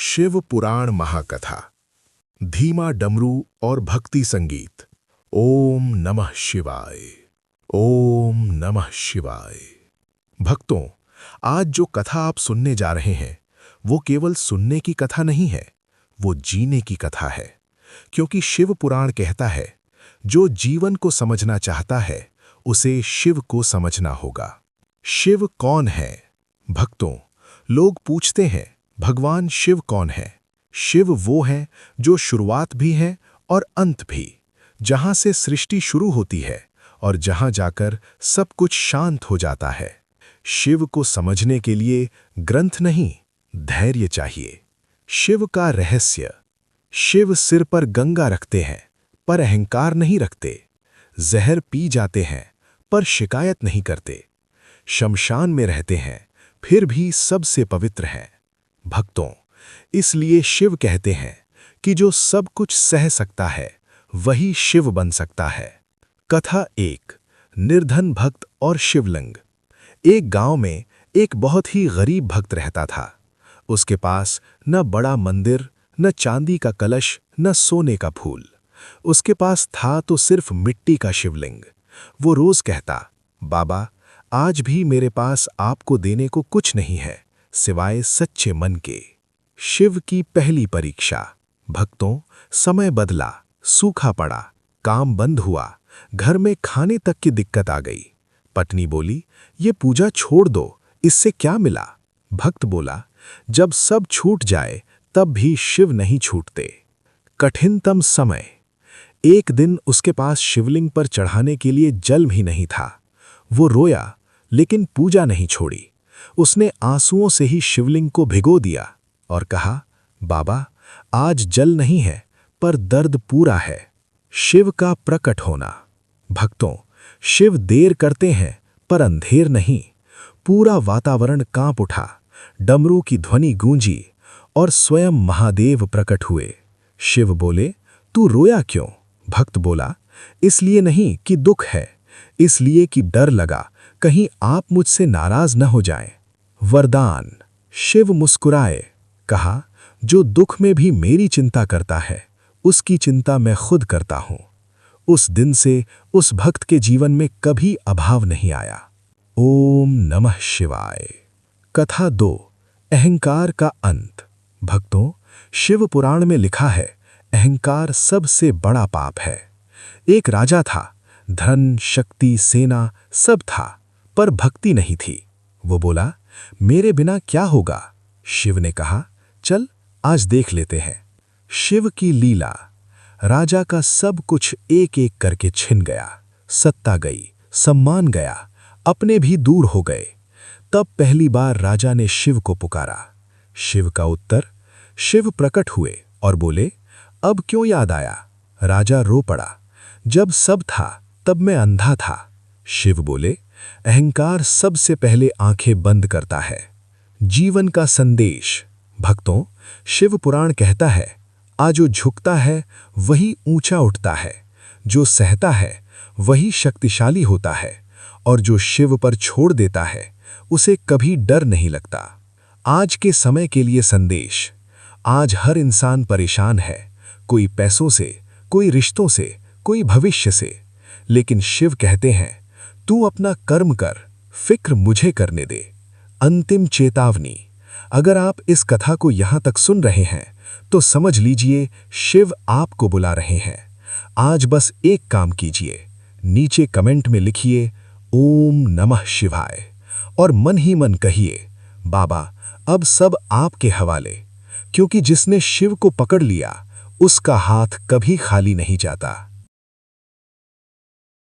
शिव पुराण महाकथा, धीमा डमरू और भक्ति संगीत। ओम नमः शिवाय, ओम नमः शिवाय। भक्तों, आज जो कथा आप सुनने जा रहे हैं वो केवल सुनने की कथा नहीं है, वो जीने की कथा है। क्योंकि शिव पुराण कहता है, जो जीवन को समझना चाहता है उसे शिव को समझना होगा। शिव कौन है? भक्तों, लोग पूछते हैं, भगवान शिव कौन है? शिव वो है जो शुरुआत भी है और अंत भी, जहां से सृष्टि शुरू होती है और जहां जाकर सब कुछ शांत हो जाता है। शिव को समझने के लिए ग्रंथ नहीं, धैर्य चाहिए। शिव का रहस्य। शिव सिर पर गंगा रखते हैं पर अहंकार नहीं रखते। जहर पी जाते हैं पर शिकायत नहीं करते। शमशान में रहते हैं फिर भी सबसे पवित्र हैं। भक्तों, इसलिए शिव कहते हैं कि जो सब कुछ सह सकता है वही शिव बन सकता है। कथा 1, निर्धन भक्त और शिवलिंग। एक गांव में एक बहुत ही गरीब भक्त रहता था। उसके पास न बड़ा मंदिर, न चांदी का कलश, न सोने का फूल। उसके पास था तो सिर्फ मिट्टी का शिवलिंग। वो रोज कहता, बाबा, आज भी मेरे पास आपको देने को कुछ नहीं है सिवाय सच्चे मन के। शिव की पहली परीक्षा। भक्तों, समय बदला, सूखा पड़ा, काम बंद हुआ, घर में खाने तक की दिक्कत आ गई। पत्नी बोली, ये पूजा छोड़ दो, इससे क्या मिला? भक्त बोला, जब सब छूट जाए तब भी शिव नहीं छूटते। कठिनतम समय। एक दिन उसके पास शिवलिंग पर चढ़ाने के लिए जल भी नहीं था। वो रोया लेकिन पूजा नहीं छोड़ी। उसने आंसुओं से ही शिवलिंग को भिगो दिया और कहा, बाबा, आज जल नहीं है पर दर्द पूरा है। शिव का प्रकट होना। भक्तों, शिव देर करते हैं पर अंधेर नहीं। पूरा वातावरण कांप उठा, डमरू की ध्वनि गूंजी और स्वयं महादेव प्रकट हुए। शिव बोले, तू रोया क्यों? भक्त बोला, इसलिए नहीं कि दुख है, इसलिए कि डर लगा कहीं आप मुझसे नाराज न हो जाएं। वरदान। शिव मुस्कुराए, कहा, जो दुख में भी मेरी चिंता करता है उसकी चिंता मैं खुद करता हूं। उस दिन से उस भक्त के जीवन में कभी अभाव नहीं आया। ओम नमः शिवाय। कथा 2, अहंकार का अंत। भक्तों, शिव पुराण में लिखा है, अहंकार सबसे बड़ा पाप है। एक राजा था, धन, शक्ति, सेना सब था पर भक्ति नहीं थी। वो बोला, मेरे बिना क्या होगा? शिव ने कहा, चल आज देख लेते हैं। शिव की लीला। राजा का सब कुछ एक एक करके छिन गया। सत्ता गई, सम्मान गया, अपने भी दूर हो गए। तब पहली बार राजा ने शिव को पुकारा। शिव का उत्तर। शिव प्रकट हुए और बोले, अब क्यों याद आया? राजा रो पड़ा, जब सब था तब मैं अंधा था। शिव बोले, अहंकार सबसे पहले आंखें बंद करता है। जीवन का संदेश। भक्तों, शिव पुराण कहता है, आज जो झुकता है वही ऊंचा उठता है, जो सहता है वही शक्तिशाली होता है और जो शिव पर छोड़ देता है उसे कभी डर नहीं लगता। आज के समय के लिए संदेश। आज हर इंसान परेशान है, कोई पैसों से, कोई रिश्तों से, कोई भविष्य से। लेकिन शिव कहते हैं, तू अपना कर्म कर, फिक्र मुझे करने दे। अंतिम चेतावनी। अगर आप इस कथा को यहां तक सुन रहे हैं तो समझ लीजिए शिव आपको बुला रहे हैं। आज बस एक काम कीजिए, नीचे कमेंट में लिखिए ओम नमः शिवाय और मन ही मन कहिए, बाबा, अब सब आपके हवाले। क्योंकि जिसने शिव को पकड़ लिया उसका हाथ कभी खाली नहीं जाता।